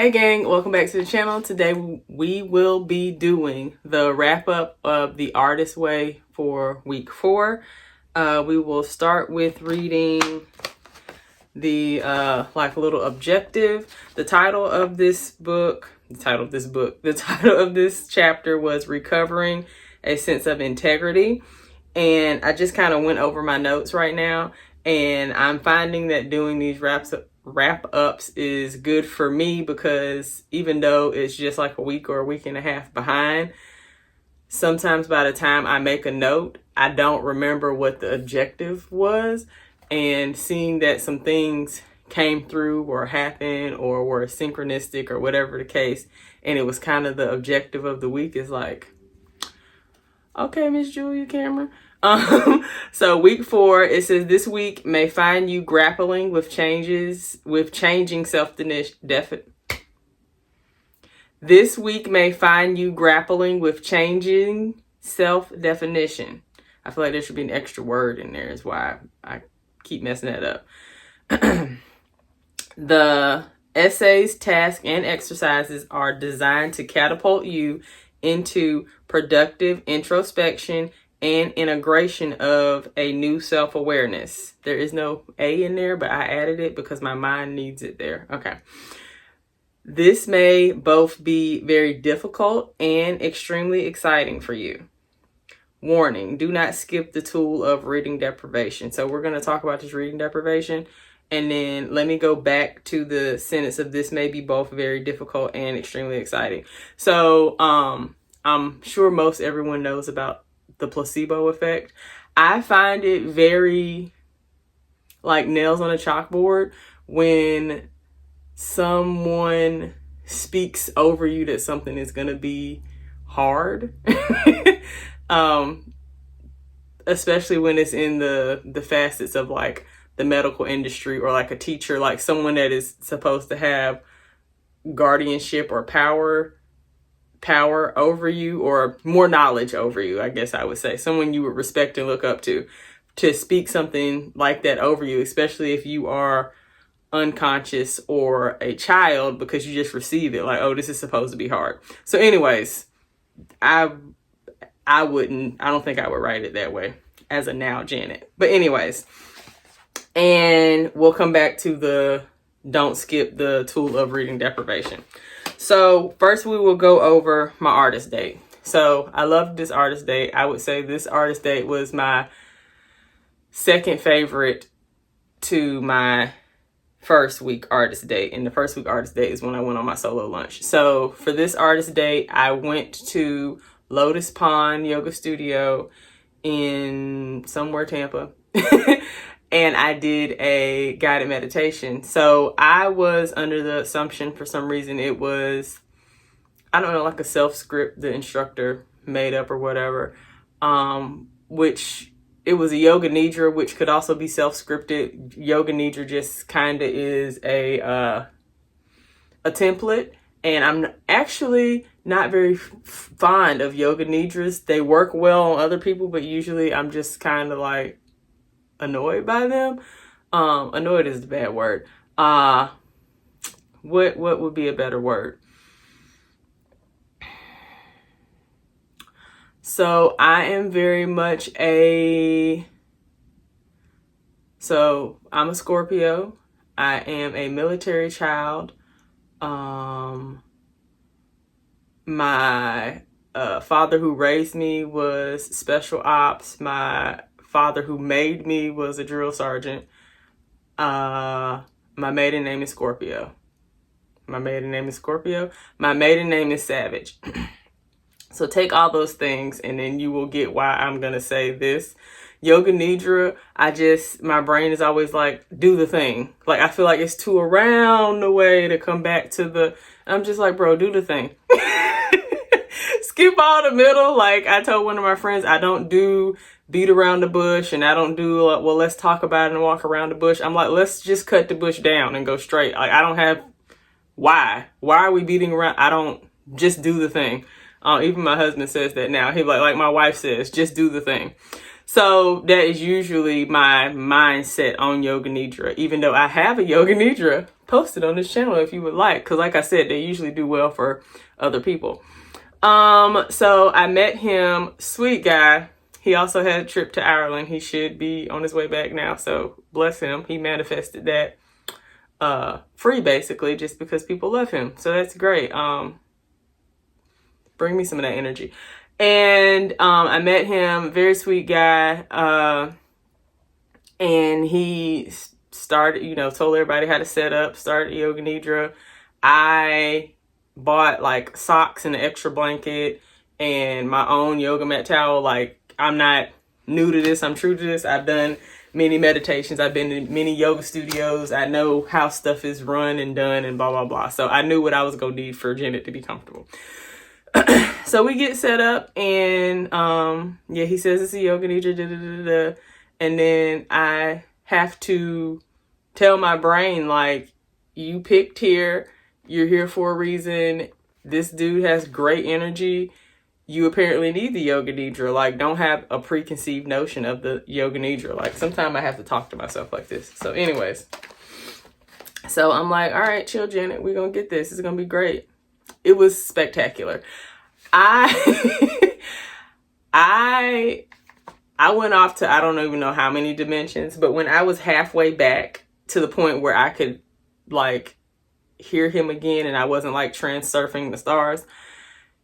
Hey gang, welcome back to the channel. Today we will be doing the wrap up of The Artist Way for week 4. We will start with reading the like little objective. The title of this chapter was Recovering a Sense of Integrity. And I just kind of went over my notes right now, and I'm finding that doing these wrap-ups is good for me because even though it's just like a week or a week and a half behind, sometimes by the time I make a note, I don't remember what the objective was. And seeing that some things came through or happened or were synchronistic or whatever the case, and it was kind of the objective of the week, is like, okay, Miss Julia Cameron. So week 4, it says this week may find you grappling with changing self-definition. This week may find you grappling with changing self-definition. I feel like there should be an extra word in there, is why I keep messing that up. The essays, tasks, and exercises are designed to catapult you into productive introspection and integration of a new self-awareness. There is no A in there, but I added it because my mind needs it there. Okay. This may both be very difficult and extremely exciting for you. Warning, do not skip the tool of reading deprivation. So we're going to talk about this reading deprivation, and then let me go back to the sentence of this may be both very difficult and extremely exciting. So I'm sure most everyone knows about the placebo effect. I find it very like nails on a chalkboard when someone speaks over you that something is going to be hard. Especially when it's in the facets of like the medical industry, or like a teacher, like someone that is supposed to have guardianship or power over you, or more knowledge over you, I guess I would say. Someone you would respect and look up to speak something like that over you, especially if you are unconscious or a child, because you just receive it like, oh, this is supposed to be hard. So anyways, I don't think I would write it that way as a now Janet. But anyways, and we'll come back to the don't skip the tool of reading deprivation. So first we will go over my artist date. So I loved this artist date. I would say this artist date was my second favorite to my first week artist date. And the first week artist date is when I went on my solo lunch. So for this artist date, I went to Lotus Pond Yoga Studio in somewhere Tampa. And I did a guided meditation. So I was under the assumption, for some reason, it was, I don't know, like a self-script the instructor made up or whatever, which it was a yoga nidra, which could also be self-scripted. Yoga nidra just kind of is a template. And I'm actually not very fond of yoga nidras. They work well on other people, but usually I'm just kind of like annoyed by them. Annoyed is the bad word. What would be a better word? So I am very much I'm a Scorpio. I am a military child. My father who raised me was special ops. My father who made me was a drill sergeant. My maiden name is Scorpio. My maiden name is Savage. So take all those things and then you will get why I'm going to say this. Yoga Nidra, my brain is always like, do the thing. Like, I feel like it's too around the way to come back to I'm just like, bro, do the thing. Skip all the middle. Like I told one of my friends, I don't do beat around the bush, and I don't do well, let's talk about it and walk around the bush. I'm like, let's just cut the bush down and go straight. Like, I don't have why are we beating around? I don't, just do the thing. Even my husband says that now. He like my wife says, just do the thing. So that is usually my mindset on Yoga Nidra. Even though I have a Yoga Nidra posted on this channel if you would like, because like I said, they usually do well for other people. So I met him, sweet guy. He also had a trip to Ireland. He should be on his way back now, so bless him. He manifested that free, basically, just because people love him. So that's great. Bring me some of that energy. And I met him, very sweet guy. And he started, you know, told everybody how to set up, started Yoga Nidra. I bought like socks and an extra blanket and my own yoga mat towel. Like, I'm not new to this. I'm true to this. I've done many meditations. I've been to many yoga studios. I know how stuff is run and done and blah, blah, blah. So I knew what I was going to need for Janet to be comfortable. So we get set up and, yeah, he says it's a yoga nidra, da, da, da, da. And then I have to tell my brain, like, you picked here, you're here for a reason. This dude has great energy. You apparently need the yoga nidra. Like, don't have a preconceived notion of the yoga nidra. Like, sometimes I have to talk to myself like this. So anyways, so I'm like, all right, chill, Janet. We're going to get this. It's going to be great. It was spectacular. I went off to, I don't even know how many dimensions, but when I was halfway back to the point where I could like hear him again and I wasn't like trans-surfing the stars,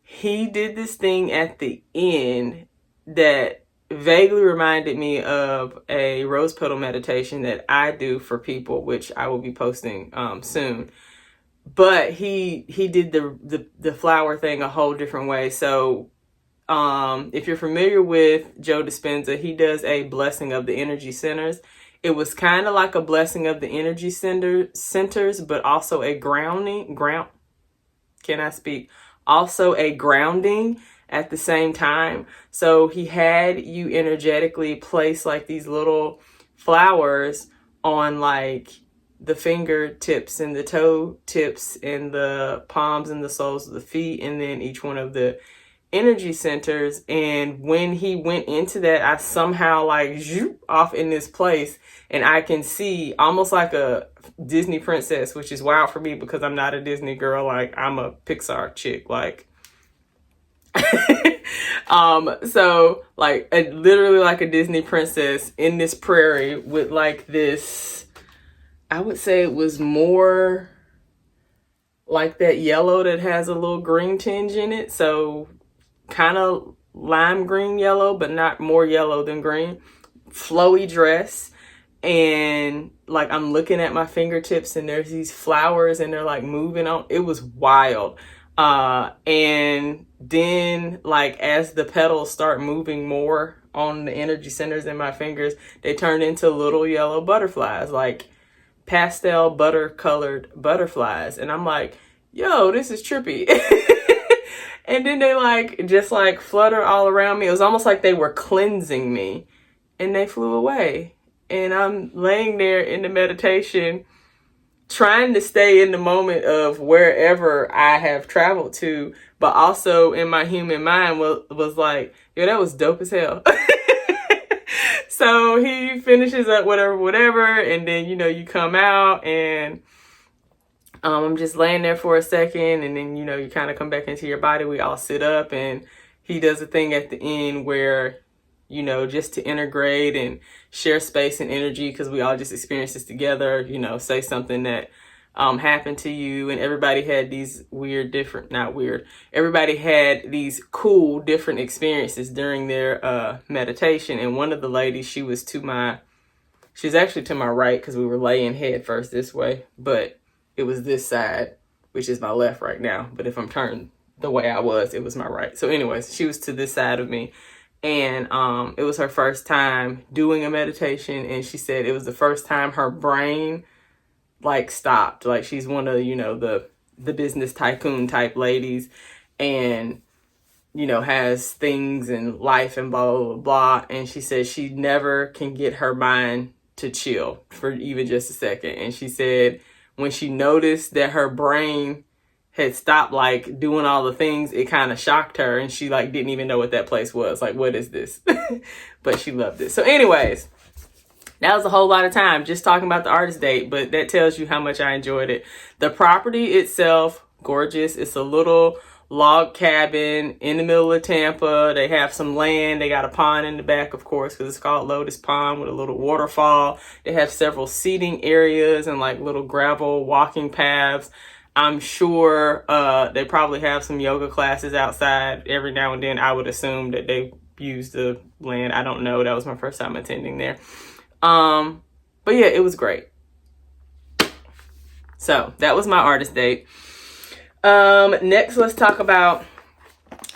he did this thing at the end that vaguely reminded me of a rose petal meditation that I do for people, which I will be posting soon. But he did the flower thing a whole different way. So if you're familiar with Joe Dispenza, he does a blessing of the energy centers. It was kind of like a blessing of the energy centers, but also a also a grounding at the same time. So he had you energetically place like these little flowers on like the fingertips and the toe tips and the palms and the soles of the feet, and then each one of the energy centers. And when he went into that, I somehow like zoop off in this place, and I can see almost like a Disney princess, which is wild for me because I'm not a Disney girl. Like, I'm a Pixar chick. Like, so like literally like a Disney princess in this prairie with like this, I would say it was more like that yellow that has a little green tinge in it. So kind of lime green yellow, but not more yellow than green. Flowy dress. And like, I'm looking at my fingertips and there's these flowers and they're like moving on. It was wild. And then like, as the petals start moving more on the energy centers in my fingers, they turn into little yellow butterflies, like pastel butter colored butterflies. And I'm like, yo, this is trippy. And then they like just like flutter all around me. It was almost like they were cleansing me, and they flew away. And I'm laying there in the meditation trying to stay in the moment of wherever I have traveled to, but also in my human mind was like, yo, that was dope as hell. So he finishes up whatever, and then, you know, you come out, and I'm just laying there for a second, and then, you know, you kind of come back into your body. We all sit up, and he does a thing at the end where, you know, just to integrate and share space and energy, because we all just experience this together, you know, say something that happened to you. And everybody had these everybody had these cool different experiences during their meditation. And one of the ladies, she's actually to my right, because we were laying head first this way, but it was this side, which is my left right now. But if I'm turned the way I was, it was my right. So anyways, she was to this side of me. And it was her first time doing a meditation. And she said it was the first time her brain like stopped. Like, she's one of, you know, the business tycoon type ladies, and, you know, has things in life and blah, blah, blah. And she said she never can get her mind to chill for even just a second. And she said when she noticed that her brain had stopped like doing all the things, it kind of shocked her, and she like didn't even know what that place was. Like, what is this? But she loved it. So anyways, That was a whole lot of time just talking about the artist date, but that tells you how much I enjoyed it. The property itself, gorgeous. It's a little log cabin in the middle of Tampa. They have some land. They got a pond in the back, of course, because it's called Lotus Pond, with a little waterfall. They have several seating areas and like little gravel walking paths. I'm sure they probably have some yoga classes outside every now and then. I would assume that they use the land. I don't know. That was my first time attending there. But yeah, it was great. So that was my artist date. Next, let's talk about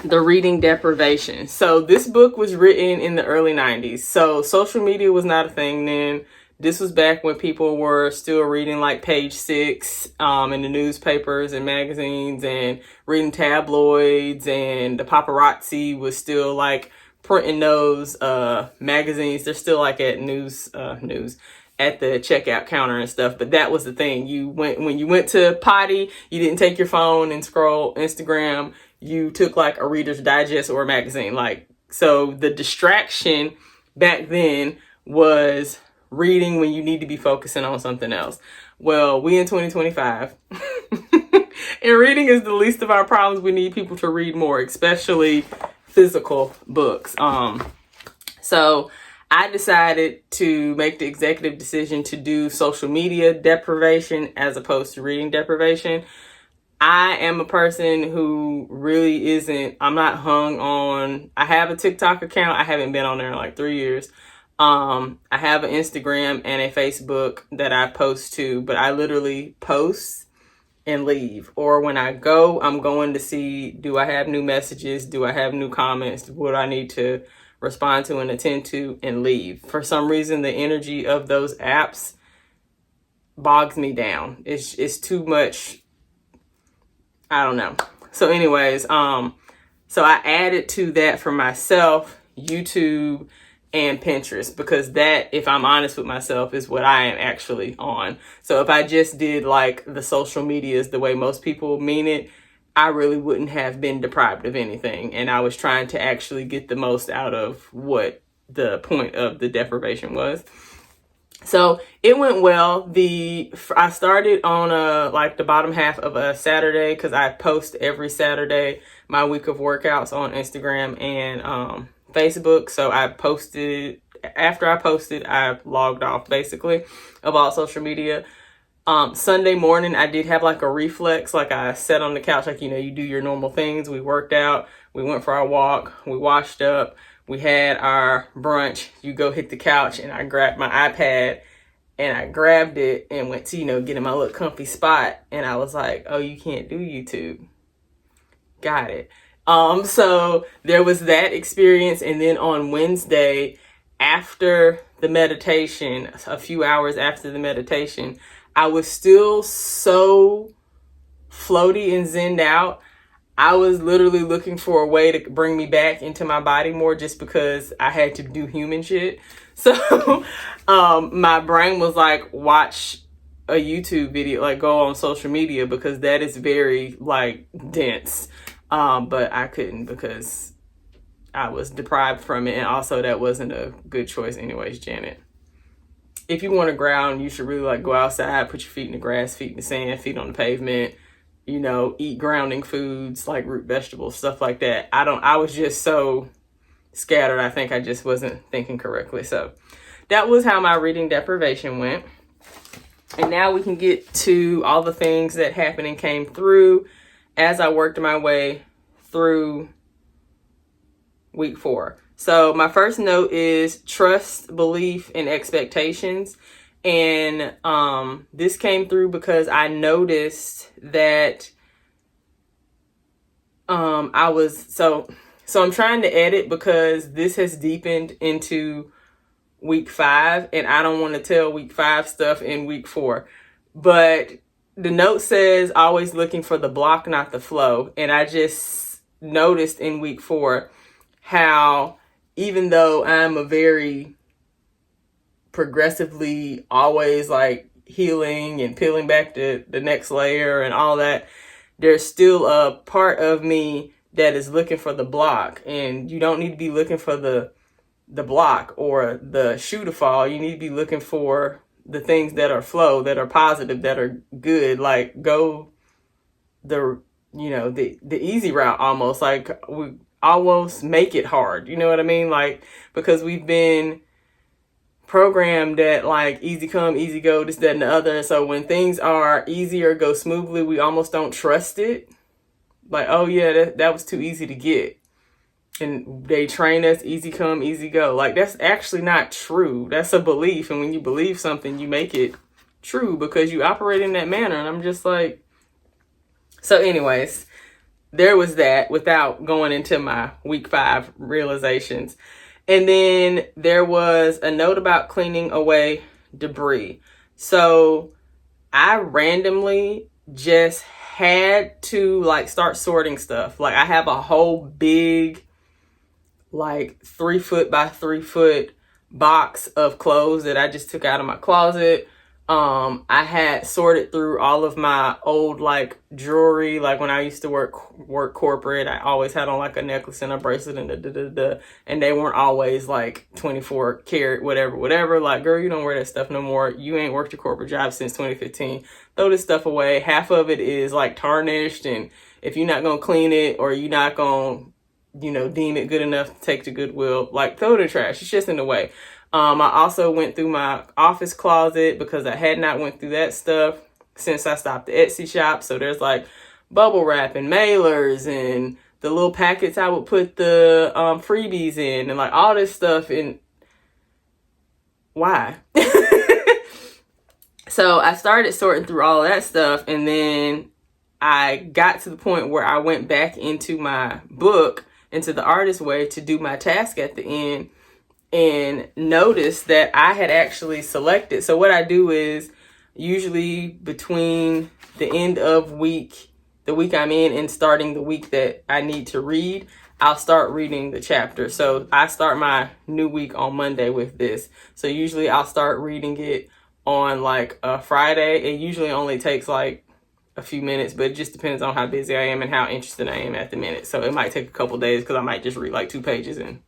the reading deprivation. So this book was written in the early 90s. So social media was not a thing then. This was back when people were still reading like Page Six in the newspapers and magazines, and reading tabloids, and the paparazzi was still like printing those magazines. They're still like at news at the checkout counter and stuff. But that was the thing. When you went to potty, you didn't take your phone and scroll Instagram. You took like a Reader's Digest or a magazine. Like, so the distraction back then was reading when you need to be focusing on something else. Well, we in 2025 and reading is the least of our problems. We need people to read more, especially physical books. So I decided to make the executive decision to do social media deprivation as opposed to reading deprivation. I am a person who really I'm not hung on, I have a TikTok account. I haven't been on there in like 3 years. I have an Instagram and a Facebook that I post to, but I literally post and leave. Or when I go, I'm going to see, do I have new messages? Do I have new comments? What do I need to respond to and attend to, and leave? For some reason, the energy of those apps bogs me down. It's too much. I don't know. So anyways, so I added to that for myself, YouTube and Pinterest, because that, if I'm honest with myself, is what I am actually on. So if I just did like the social medias the way most people mean it, I really wouldn't have been deprived of anything. And I was trying to actually get the most out of what the point of the deprivation was. So it went well. I started on like the bottom half of a Saturday, because I post every Saturday my week of workouts on Instagram and Facebook. So after I posted, I logged off basically of all social media. Sunday morning, I did have like a reflex. Like I sat on the couch, like, you do your normal things. We worked out, we went for our walk, we washed up, we had our brunch. You go hit the couch, and I grabbed my iPad and I grabbed it and went to, get in my little comfy spot. And I was like, oh, you can't do YouTube. Got it. So there was that experience. And then on Wednesday, after the meditation, a few hours after the meditation, I was still so floaty and zenned out. I was literally looking for a way to bring me back into my body more, just because I had to do human shit. So my brain was like, watch a YouTube video, like go on social media, because that is very like dense. But I couldn't, because I was deprived from it. And also that wasn't a good choice anyways, Janet. If you want to ground, you should really like go outside, put your feet in the grass, feet in the sand, feet on the pavement, eat grounding foods like root vegetables, stuff like that. I was just so scattered. I think I just wasn't thinking correctly. So that was how my reading deprivation went. And now we can get to all the things that happened and came through as I worked my way through week 4. So my first note is trust, belief, and expectations. And this came through because I noticed that I'm trying to edit, because this has deepened into week 5, and I don't want to tell week 5 stuff in week 4. But the note says always looking for the block, not the flow. And I just noticed in week 4 how, even though I'm a very progressively always like healing and peeling back to the next layer and all that, there's still a part of me that is looking for the block. And you don't need to be looking for the the block or the shoe to fall. You need to be looking for the things that are flow, that are positive, that are good. Like, go the easy route, almost. Like, we almost make it hard, you know what I mean? Like, because we've been programmed that, like, easy come, easy go, this, that, and the other. So when things are easy or go smoothly, we almost don't trust it. Like, oh yeah, that was too easy to get. And they train us easy come, easy go. Like, that's actually not true. That's a belief. And when you believe something, you make it true because you operate in that manner. And I'm just like, so anyways, there was that without going into my week 5 realizations. And then there was a note about cleaning away debris. So I randomly just had to, like, start sorting stuff. Like, I have a whole big, like, 3 foot by 3 foot box of clothes that I just took out of my closet. I had sorted through all of my old, like, jewelry. Like, when I used to work corporate, I always had on, like, a necklace and a bracelet and and they weren't always, like, 24 karat, whatever. Like, girl, you don't wear that stuff no more. You ain't worked your corporate job since 2015. Throw this stuff away. Half of it is, like, tarnished, and if you're not gonna clean it or you're not gonna, deem it good enough to take to Goodwill, like, throw it in the trash. It's just in the way. I also went through my office closet because I had not went through that stuff since I stopped the Etsy shop. So there's, like, bubble wrap and mailers and the little packets I would put the freebies in and, like, all this stuff. And why? So I started sorting through all of that stuff, and then I got to the point where I went back into my book, into the Artist Way, to do my task at the end, and noticed that I had actually selected. So what I do is, usually between the end of the week I'm in, and starting the week that I need to read, I'll start reading the chapter. So I start my new week on Monday with this. So usually I'll start reading it on, like, a Friday. It usually only takes, like, a few minutes, but it just depends on how busy I am and how interested I am at the minute. So it might take a couple days because I might just read, like, 2 pages and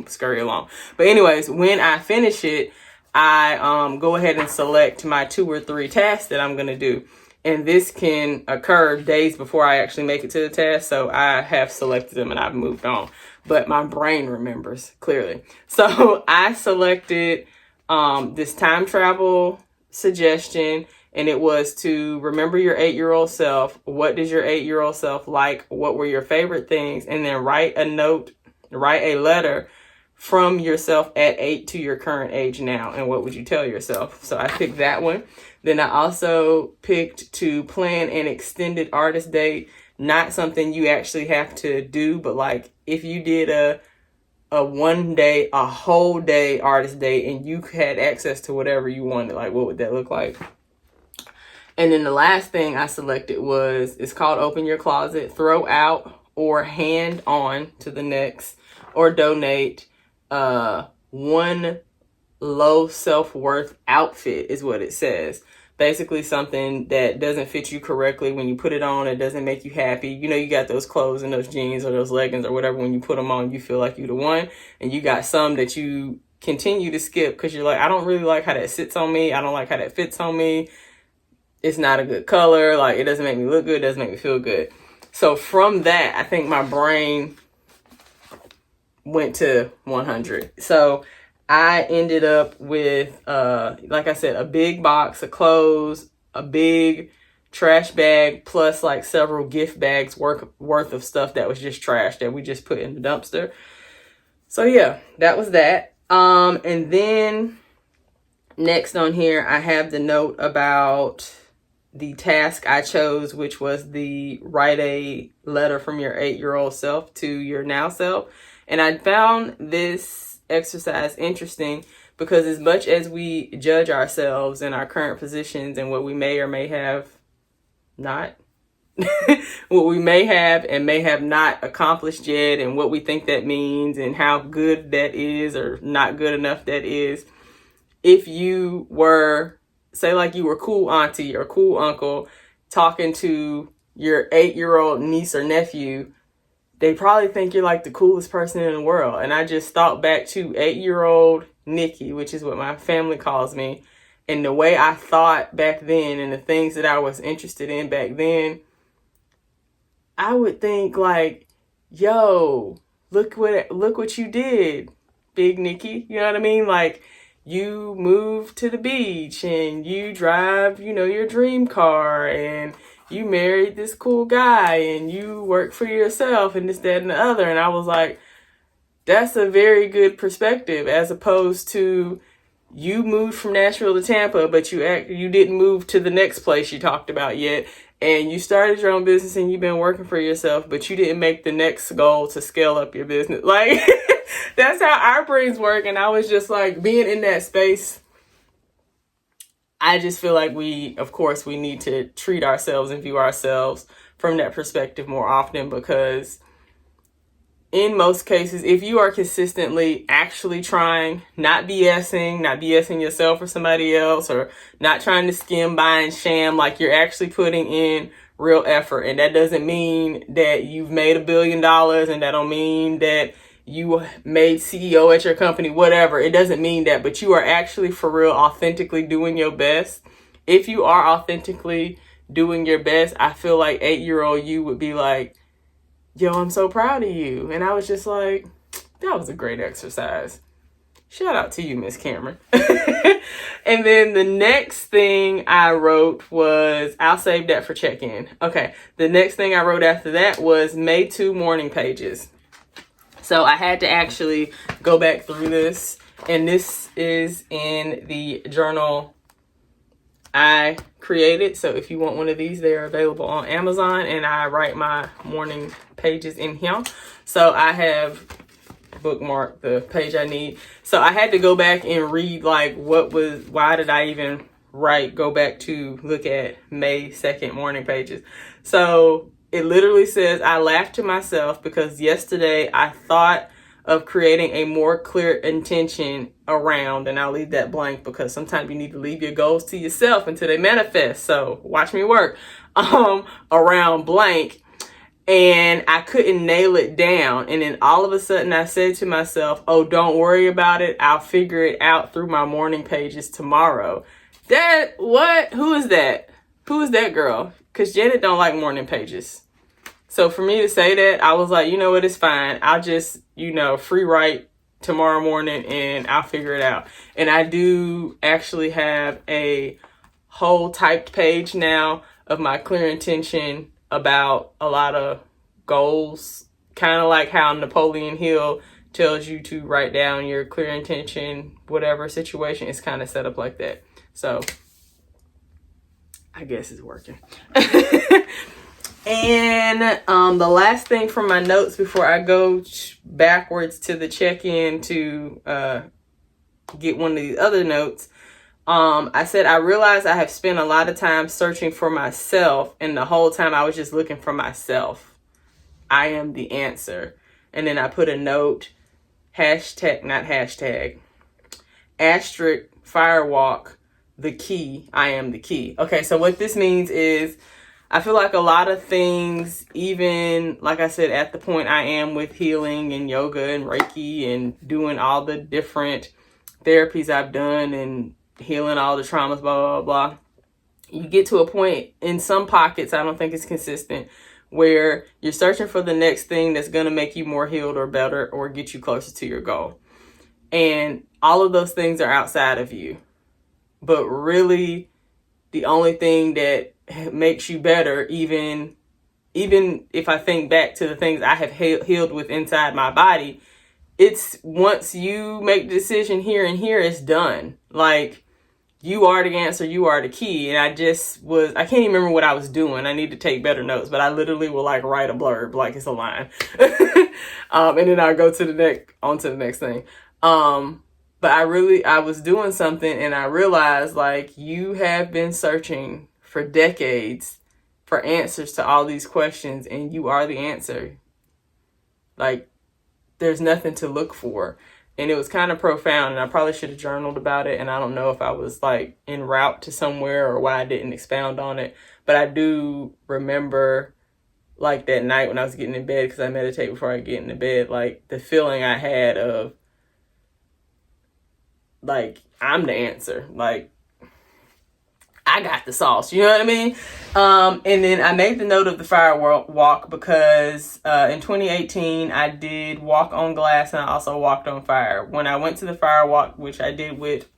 scurry along. But anyways, when I finish it, I go ahead and select my 2 or 3 tasks that I'm going to do. And this can occur days before I actually make it to the task. So I have selected them and I've moved on. But my brain remembers clearly. So I selected this time travel suggestion. And it was to remember your 8-year-old self. What does your 8-year-old self like? What were your favorite things? And then write a letter from yourself at 8 to your current age now. And what would you tell yourself? So I picked that one. Then I also picked to plan an extended artist date. Not something you actually have to do, but, like, if you did a whole day artist date and you had access to whatever you wanted, like, what would that look like? And then the last thing I selected it's called Open Your Closet. Throw out or hand on to the next, or donate one low self-worth outfit is what it says. Basically something that doesn't fit you correctly. When you put it on, it doesn't make you happy. You got those clothes and those jeans or those leggings or whatever. When you put them on, you feel like you're the one. And you got some that you continue to skip because you're like, I don't really like how that sits on me. I don't like how that fits on me. It's not a good color. Like, it doesn't make me look good. It doesn't make me feel good. So from that, I think my brain went to 100. So I ended up with, like I said, a big box of clothes, a big trash bag, plus, like, several gift bags worth of stuff that was just trash that we just put in the dumpster. So yeah, that was that. And then next on here, I have the note about the task I chose, which was the write a letter from your 8-year-old self to your now self. And I found this exercise interesting because as much as we judge ourselves in our current positions and what we may or may have not, what we may have and may have not accomplished yet, and what we think that means and how good that is or not good enough that is, if you were, say, like, you were cool auntie or cool uncle talking to your 8-year-old niece or nephew, they probably think you're like the coolest person in the world. And I just thought back to 8-year-old Nikki, which is what my family calls me. And the way I thought back then and the things that I was interested in back then, I would think like, yo, look what you did, Big Nikki. You know what I mean? Like, you moved to the beach and you drive, your dream car, and you married this cool guy and you work for yourself and this, that, and the other. And I was like, that's a very good perspective, as opposed to you moved from Nashville to Tampa, but you didn't move to the next place you talked about yet. And you started your own business and you've been working for yourself, but you didn't make the next goal to scale up your business. Like, that's how our brains work. And I was just like, being in that space, I just feel like of course, we need to treat ourselves and view ourselves from that perspective more often, because in most cases, if you are consistently actually trying, not BSing yourself or somebody else, or not trying to skim by and sham, like you're actually putting in real effort. And that doesn't mean that you've made $1 billion, and that don't mean that you made CEO at your company, whatever. It doesn't mean that, but you are actually for real authentically doing your best. If you are authentically doing your best, I feel like 8-year-old you would be like, yo, I'm so proud of you. And I was just like, that was a great exercise. Shout out to you, Miss Cameron. And then the next thing I wrote was, I'll save that for check-in. Okay, the next thing I wrote after that was May 2 morning pages. So I had to actually go back through this. And this is in the journal I created. So if you want one of these, they're available on Amazon, and I write my morning pages in here. So I have bookmarked the page I need. So I had to go back and read like why did I even go back to look at May 2nd morning pages. So it literally says, I laughed to myself because yesterday I thought of creating a more clear intention around, and I'll leave that blank because sometimes you need to leave your goals to yourself until they manifest. So watch me work around blank. And I couldn't nail it down. And then all of a sudden I said to myself, oh, don't worry about it. I'll figure it out through my morning pages tomorrow. Who is that? Who is that girl? Because Janet don't like morning pages. So for me to say that, I was like, you know what, it's fine. I'll just, free write tomorrow morning and I'll figure it out. And I do actually have a whole typed page now of my clear intention about a lot of goals, kind of like how Napoleon Hill tells you to write down your clear intention, whatever situation. It's kind of set up like that. So I guess it's working. And the last thing from my notes before I go backwards to the check-in to get one of these other notes, I said, I realized I have spent a lot of time searching for myself, and the whole time I was just looking for myself. I am the answer. And then I put a note, asterisk, firewalk, the key, I am the key. Okay, so what this means is, I feel like a lot of things, even like I said, at the point I am with healing and yoga and Reiki and doing all the different therapies I've done and healing all the traumas, blah, blah, blah. You get to a point in some pockets, I don't think it's consistent, where you're searching for the next thing that's going to make you more healed or better or get you closer to your goal. And all of those things are outside of you. But really, the only thing that makes you better, even if I think back to the things I have healed with inside my body, it's once you make the decision here and here, it's done. Like, you are the answer, you are the key. And I can't even remember what I was doing. I need to take better notes, but I literally will like write a blurb like it's a line. And then I'll go onto the next thing. But I was doing something and I realized, like, you have been searching for decades for answers to all these questions, and you are the answer. Like, there's nothing to look for. And it was kind of profound, and I probably should have journaled about it. And I don't know if I was like en route to somewhere or why I didn't expound on it. But I do remember like that night when I was getting in bed, because I meditate before I get into bed, like the feeling I had of like, I'm the answer. Like, I got the sauce, you know what I mean? And then I made the note of the fire walk because in 2018, I did walk on glass and I also walked on fire. When I went to the fire walk, which I did with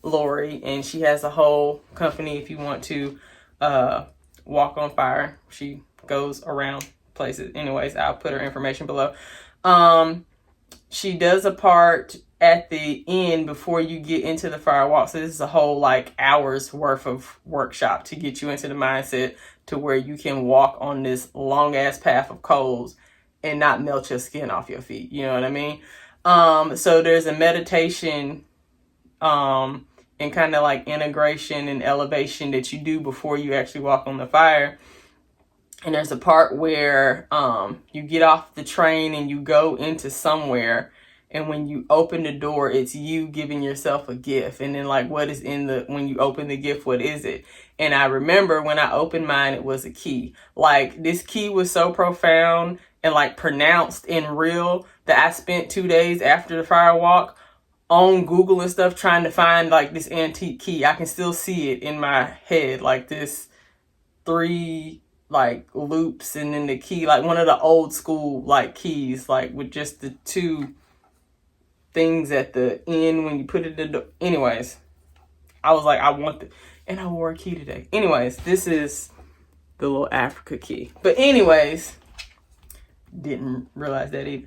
Lori, and she has a whole company if you want to walk on fire. She goes around places. Anyways, I'll put her information below. She does a part at the end before you get into the fire walk. So this is a whole like hours worth of workshop to get you into the mindset to where you can walk on this long ass path of coals and not melt your skin off your feet. You know what I mean? So there's a meditation and kind of like integration and elevation that you do before you actually walk on the fire. And there's a part where you get off the train and you go into somewhere. And when you open the door, it's you giving yourself a gift. And then like, what is in the, when you open the gift, what is it? And I remember when I opened mine, it was a key. Like, this key was so profound and like pronounced and real that I spent 2 days after the fire walk on Google and stuff trying to find like this antique key. I can still see it in my head, like this 3 like loops and then the key, like one of the old school like keys, like with just the 2 things at the end when you put it in the, anyways, I was like, I want it, and I wore a key today. Anyways, this is the little Africa key. But anyways, didn't realize that either.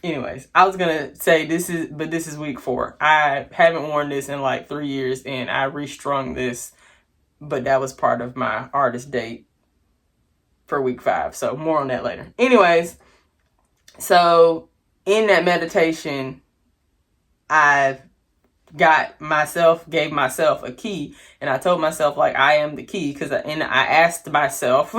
Anyways, I was gonna say this is week 4. I haven't worn this in like 3 years, and I restrung this, but that was part of my artist date for week 5. So more on that later. Anyways, so in that meditation, I gave myself a key, and I told myself like, I am the key, because I asked myself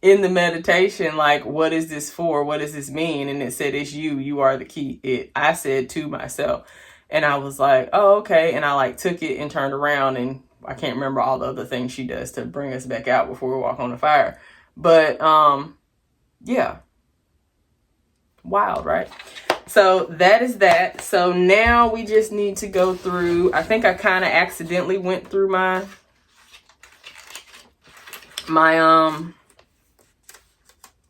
in the meditation, like, what is this for? What does this mean? And it said, it's you are the key. I said to myself, and I was like, oh, okay. And I like took it and turned around, and I can't remember all the other things she does to bring us back out before we walk on the fire. But yeah. Wild, right? So that is that. So now we just need to go through, I think I kind of accidentally went through my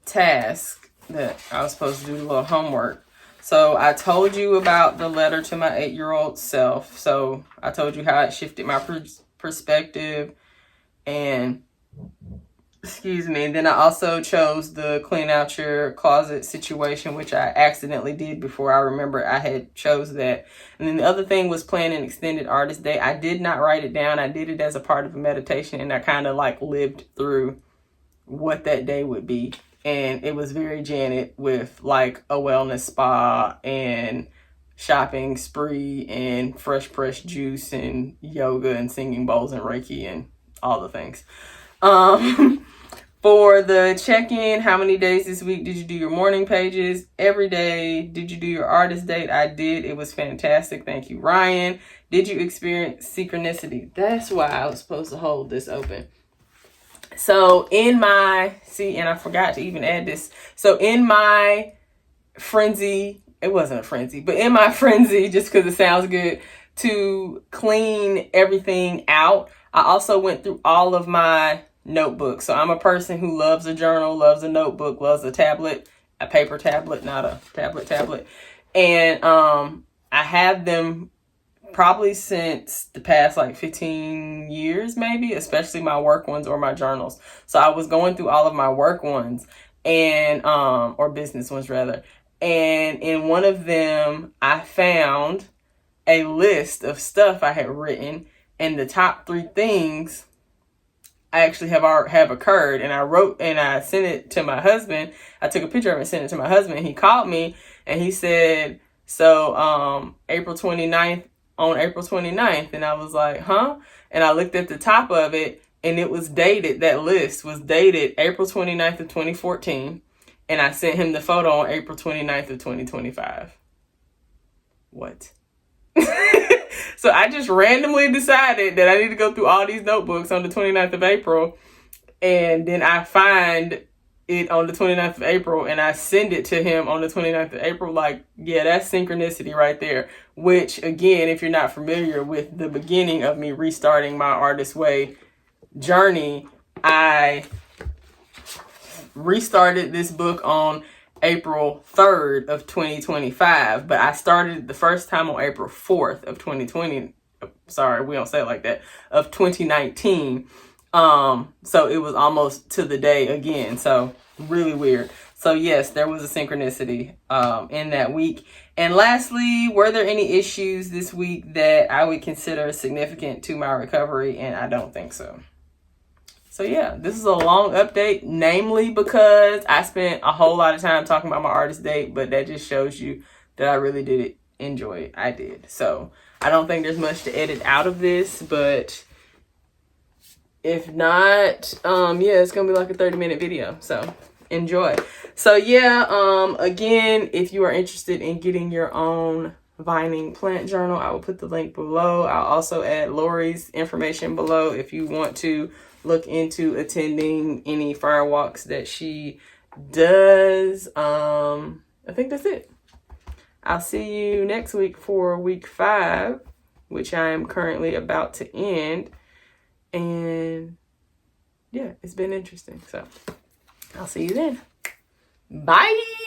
task that I was supposed to do, a little homework. So I told you about the letter to my 8-year-old self. So I told you how it shifted my perspective, and excuse me. Then I also chose the clean out your closet situation, which I accidentally did before I remember I had chose that. And then the other thing was plan an extended artist day. I did not write it down. I did it as a part of a meditation, and I kind of like lived through what that day would be. And it was very Janet, with like a wellness spa and shopping spree and fresh pressed juice and yoga and singing bowls and Reiki and all the things. For the check-in, how many days this week did you do your morning pages? Every day. Did you do your artist date? I did. It was fantastic. Thank you, Ryan. Did you experience synchronicity? That's why I was supposed to hold this open. So in my, and I forgot to even add this. So in my frenzy, it wasn't a frenzy, but in my frenzy, just because it sounds good, to clean everything out, I also went through all of my notebooks. So I'm a person who loves a journal, loves a notebook, loves a tablet, a paper tablet, not a tablet. And I have them probably since the past like 15 years, maybe, especially my work ones or my journals. So I was going through all of my work ones and, or business ones rather. And in one of them, I found a list of stuff I had written, and the top 3 things I actually have occurred. And I wrote and I sent it to my husband. I took a picture of it and sent it to my husband. He called me and he said, so April 29th, on April 29th. And I was like, huh? And I looked at the top of it, and it was dated, that list was dated April 29th of 2014. And I sent him the photo on April 29th of 2025. What? So I just randomly decided that I need to go through all these notebooks on the 29th of April And then I find it on the 29th of April and I send it to him on the 29th of April. Like, yeah, that's synchronicity right there. Which, again, if you're not familiar with the beginning of me restarting my Artist Way journey, I restarted this book on April 3rd of 2025, but I started the first time on April 4th of 2020. Sorry, we don't say it like that, of 2019. So it was almost to the day again. So really weird. So yes, there was a synchronicity in that week. And lastly, were there any issues this week that I would consider significant to my recovery? And I don't think so. So yeah, this is a long update, namely because I spent a whole lot of time talking about my artist date, but that just shows you that I really did enjoy it. I did. So I don't think there's much to edit out of this, but if not, yeah, it's gonna be like a 30-minute video. So enjoy. So yeah, again, if you are interested in getting your own vining plant journal, I will put the link below. I'll also add Lori's information below if you want to look into attending any fire walks that she does. I think that's it. I'll see you next week for week 5, which I am currently about to end. And yeah, it's been interesting. So I'll see you then. Bye.